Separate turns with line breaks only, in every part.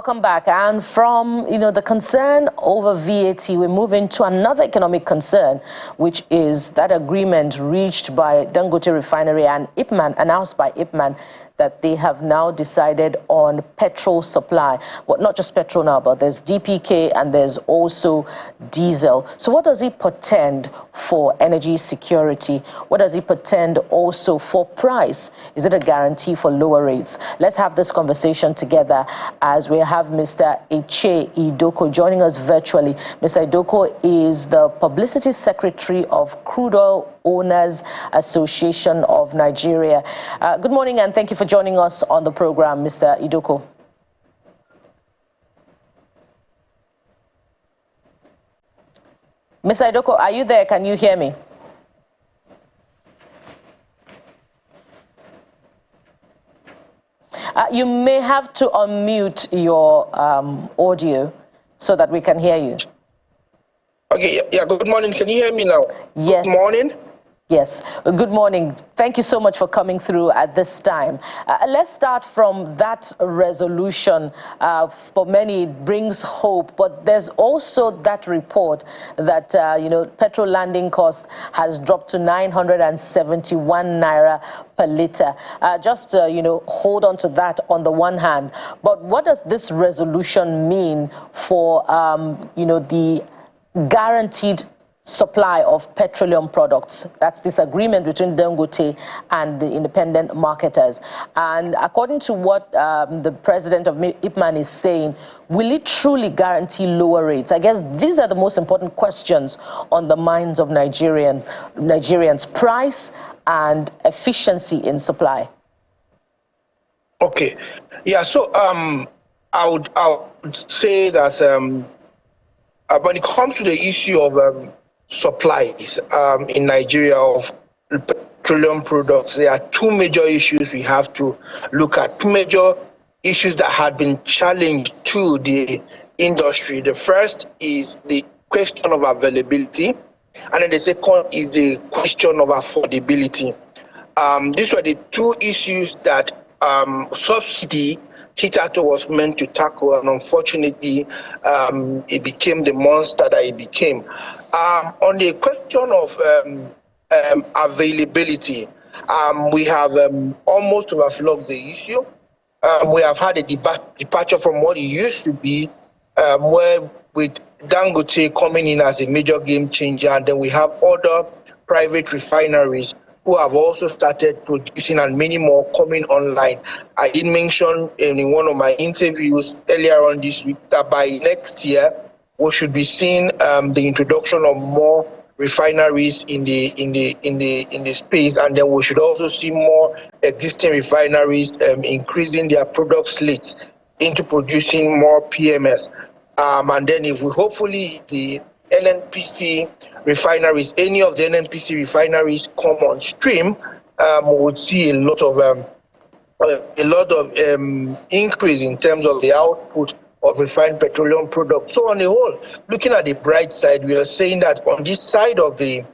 Welcome back. And from, the concern over VAT, we move into another economic concern, which is that agreement reached by Dangote Refinery and IPMAN, announced by IPMAN, that they have now decided on petrol supply. Well, not just petrol now, but there's DPK and there's also diesel. So what does it portend for energy security? What does it portend also for price? Is it a guarantee for lower rates? Let's have this conversation together as we have Mr. Idoko joining us virtually. Mr. Idoko is the Publicity Secretary of Crude Oil Owners Association of Nigeria. Good morning and thank you for joining us on the program, Mr. Idoko. Mr. Idoko, are you there? Can you hear me? You may have to unmute your audio so that we can hear you.
Okay, yeah, good morning. Can you hear me now?
Yes.
Good morning.
Yes, good morning. Thank you so much for coming through at this time. Let's start from that resolution. For many, it brings hope, but there's also that report that, petrol landing cost has dropped to 971 Naira per litre. Hold on to that on the one hand. But what does this resolution mean for, the guaranteed supply of petroleum products? That's this agreement between Dangote and the independent marketers. And according to what the president of IPMAN is saying, will it truly guarantee lower rates? I guess these are the most important questions on the minds of Nigerians: price and efficiency in supply.
Okay. Yeah, so I would say that when it comes to the issue of supplies in Nigeria of petroleum products, there are two major issues we have to look at, two major issues that had been challenged to the industry. The first is the question of availability, and then the second is the question of affordability. These were the two issues that subsidy hitherto was meant to tackle, and unfortunately, it became the monster that it became. On the question of availability, we have almost overflogged the issue. We have had a departure from what it used to be, where with Dangote coming in as a major game changer, and then we have other private refineries who have also started producing, and many more coming online. I did mention in one of my interviews earlier on this week that by next year we should be seeing the introduction of more refineries in the space, and then we should also see more existing refineries increasing their product slates into producing more PMS. And then if we hopefully the NNPC refineries, any of the NNPC refineries come on stream, we would see a lot of increase in terms of the output of refined petroleum products. So on the whole, looking at the bright side, we are saying that on this side of the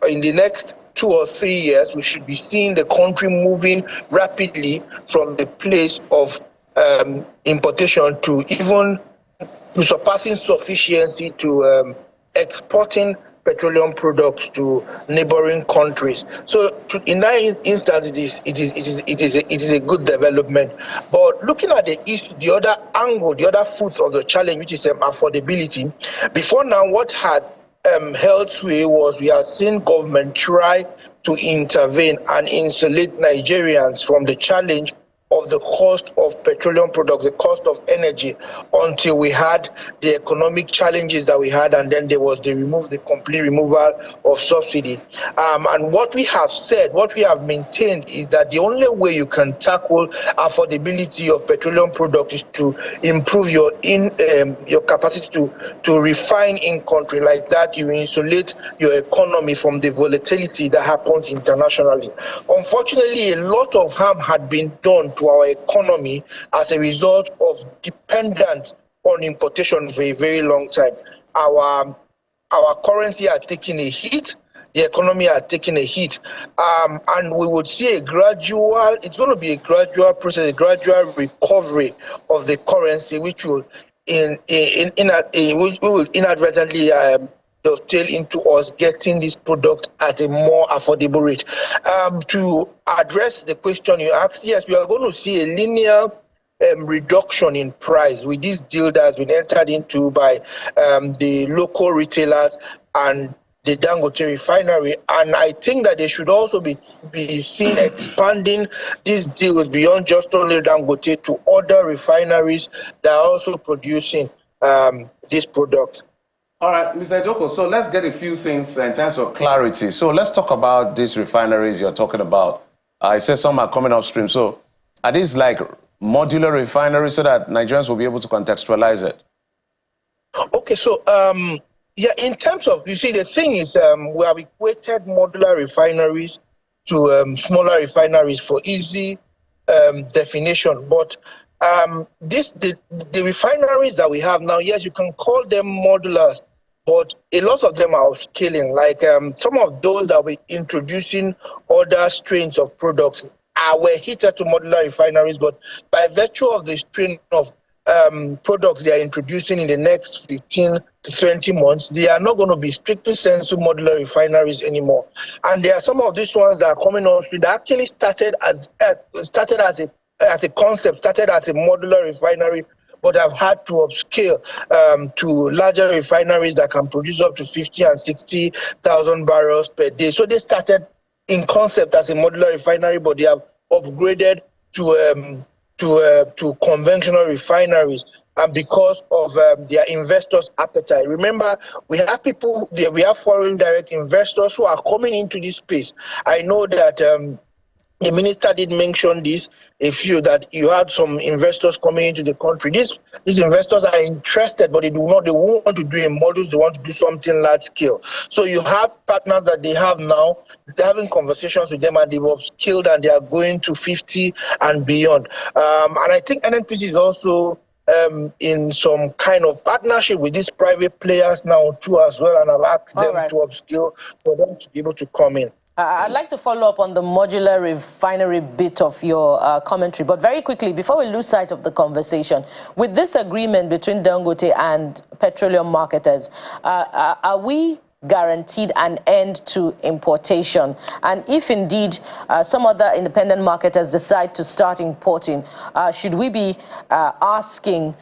in the next 2 or 3 years, we should be seeing the country moving rapidly from the place of importation to even to surpassing sufficiency to exporting petroleum products to neighboring countries. So in that instance, it is a good development. But looking at the issue, the other angle, the other foot of the challenge, which is affordability. Before now, what had held sway was we have seen government try to intervene and insulate Nigerians from the challenge of the cost of petroleum products, the cost of energy, until we had the economic challenges that we had, and then there was the complete removal of subsidy. And what we have said, what we have maintained is that the only way you can tackle affordability of petroleum products is to improve your capacity to refine in country. Like that, you insulate your economy from the volatility that happens internationally. Unfortunately, a lot of harm had been done to our economy as a result of dependence on importation for a very long time. Our currency had taken a hit. the economy are taking a hit. And we would see it's going to be a gradual process, a gradual recovery of the currency, which will we will inadvertently dovetail into us getting this product at a more affordable rate. To address the question you asked, yes, we are going to see a linear reduction in price with this deal that has been entered into by the local retailers and the Dangote refinery, and I think that they should also be seen expanding these deals beyond just only Dangote to other refineries that are also producing these products.
All right, Mr. Idoko, so let's get a few things in terms of clarity. So let's talk about these refineries you're talking about. I said some are coming upstream. So are these like modular refineries so that Nigerians will be able to contextualize it?
Okay, so yeah, in terms of, you see, the thing is, we have equated modular refineries to smaller refineries for easy definition. But the refineries that we have now, yes, you can call them modulars, but a lot of them are scaling. Like some of those that we're introducing other strains of products were heated to modular refineries, but by virtue of the strain of products they are introducing in the next 15 to 20 months, they are not going to be strictly sensu modular refineries anymore. And there are some of these ones that are coming on that actually started as a concept, started as a modular refinery, but have had to upscale to larger refineries that can produce up to 50 and 60,000 barrels per day. So they started in concept as a modular refinery, but they have upgraded to conventional refineries, and because of their investors' appetite. Remember, we have foreign direct investors who are coming into this space. I know that the minister did mention this, that you had some investors coming into the country. These investors are interested, but they won't want to do in models, they want to do something large scale. So you have partners that they have now, they're having conversations with them, and they've upskilled and they are going to 50 and beyond. And I think NNPC is also in some kind of partnership with these private players now too as well, and I've asked them to upskill for them to be able to come in.
I'd like to follow up on the modular refinery bit of your commentary, but very quickly, before we lose sight of the conversation, with this agreement between Dangote and petroleum marketers, are we guaranteed an end to importation? And if indeed some other independent marketers decide to start importing, should we be asking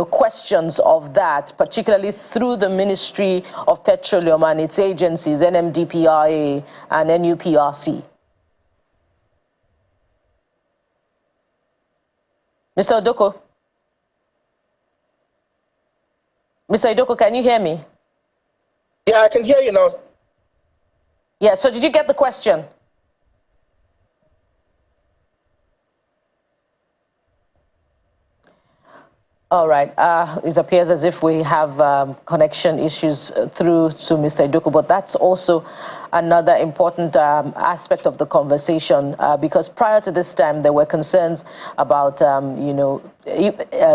questions of that, particularly through the Ministry of Petroleum and its agencies, NMDPRA and NUPRC? Mr. Idoko? Mr. Idoko, can you hear me?
Yeah, I can hear you now.
Yeah, so did you get the question? All right. It appears as if we have connection issues through to Mr. Idoko, but that's also another important aspect of the conversation, because prior to this time, there were concerns about,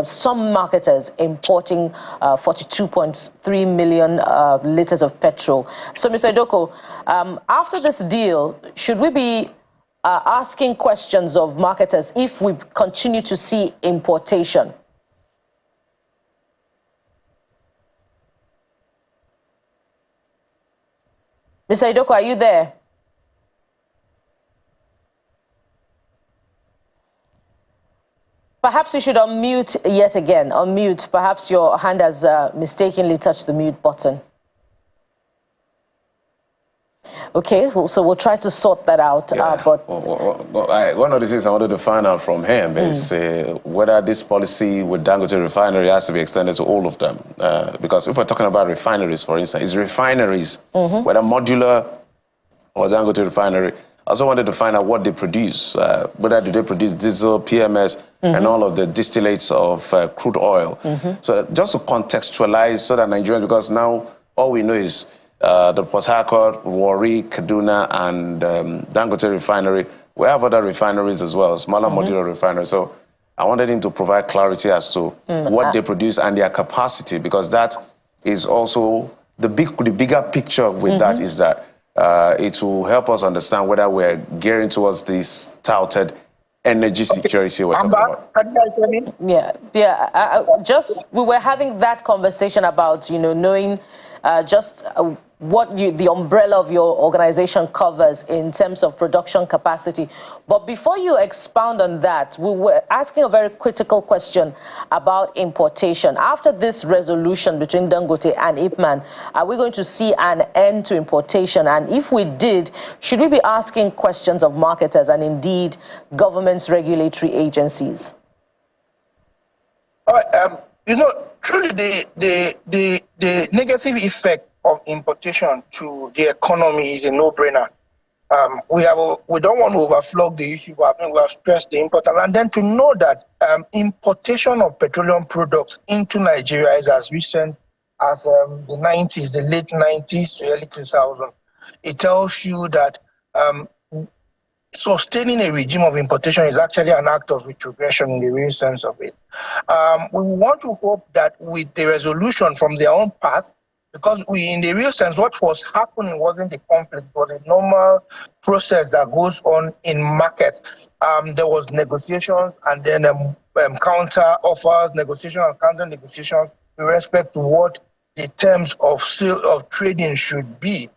some marketers importing 42.3 million liters of petrol. So, Mr. Idoko, after this deal, should we be asking questions of marketers if we continue to see importation? Mr. Idoko, are you there? Perhaps you should unmute yet again. Unmute. Perhaps your hand has mistakenly touched the mute button. Okay, so we'll try to sort that out.
Yeah. One of the things I wanted to find out from him is whether this policy with Dangote refinery has to be extended to all of them. Because if we're talking about refineries, for instance, it's refineries, whether modular or Dangote refinery. I also wanted to find out what they produce. Whether do they produce diesel, PMS, and all of the distillates of crude oil. So just to contextualize so that Nigerians, because now all we know is the Port Harcourt, Warri, Kaduna, and Dangote refinery. We have other refineries as well, smaller modular refineries. So I wanted him to provide clarity as to what they produce and their capacity, because that is also the bigger picture with that is that it will help us understand whether we're gearing towards this touted energy security we're talking about.
We were having that conversation about, knowing what the umbrella of your organization covers in terms of production capacity. But before you expound on that, we were asking a very critical question about importation. After this resolution between Dangote and Ipman, are we going to see an end to importation? And if we did, should we be asking questions of marketers and indeed government's regulatory agencies?
All right, truly the negative effect of importation to the economy is a no-brainer. We don't want to overflog the issue, but I think we have stressed the importance. And then to know that importation of petroleum products into Nigeria is as recent as the 90s, the late 90s to early 2000s. It tells you that sustaining a regime of importation is actually an act of retrogression in the real sense of it. We want to hope that with the resolution from their own past, because in the real sense, what was happening wasn't a conflict, it was a normal process that goes on in markets. There was negotiations and then counter offers, negotiations and counter negotiations with respect to what the terms of trading should be.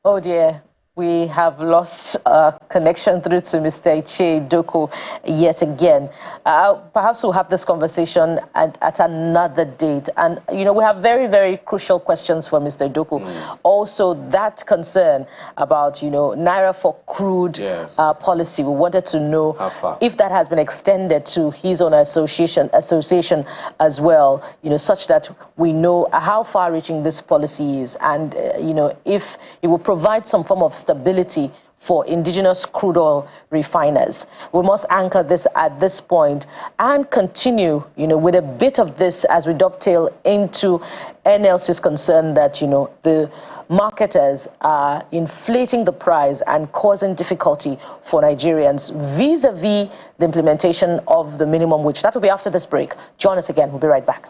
Oh dear, we have lost connection through to Mr. Idoko yet again. Perhaps we'll have this conversation at another date. And, we have very, very crucial questions for Mr. Idoko. Also, that concern about, Naira for crude policy. We wanted to know if that has been extended to his own association as well, such that we know how far-reaching this policy is and, if it will provide some form of stability for indigenous crude oil refiners. We must anchor this at this point and continue, with a bit of this as we dovetail into NLC's concern that, the marketers are inflating the price and causing difficulty for Nigerians vis-a-vis the implementation of the minimum wage. That will be after this break. Join us again. We'll be right back.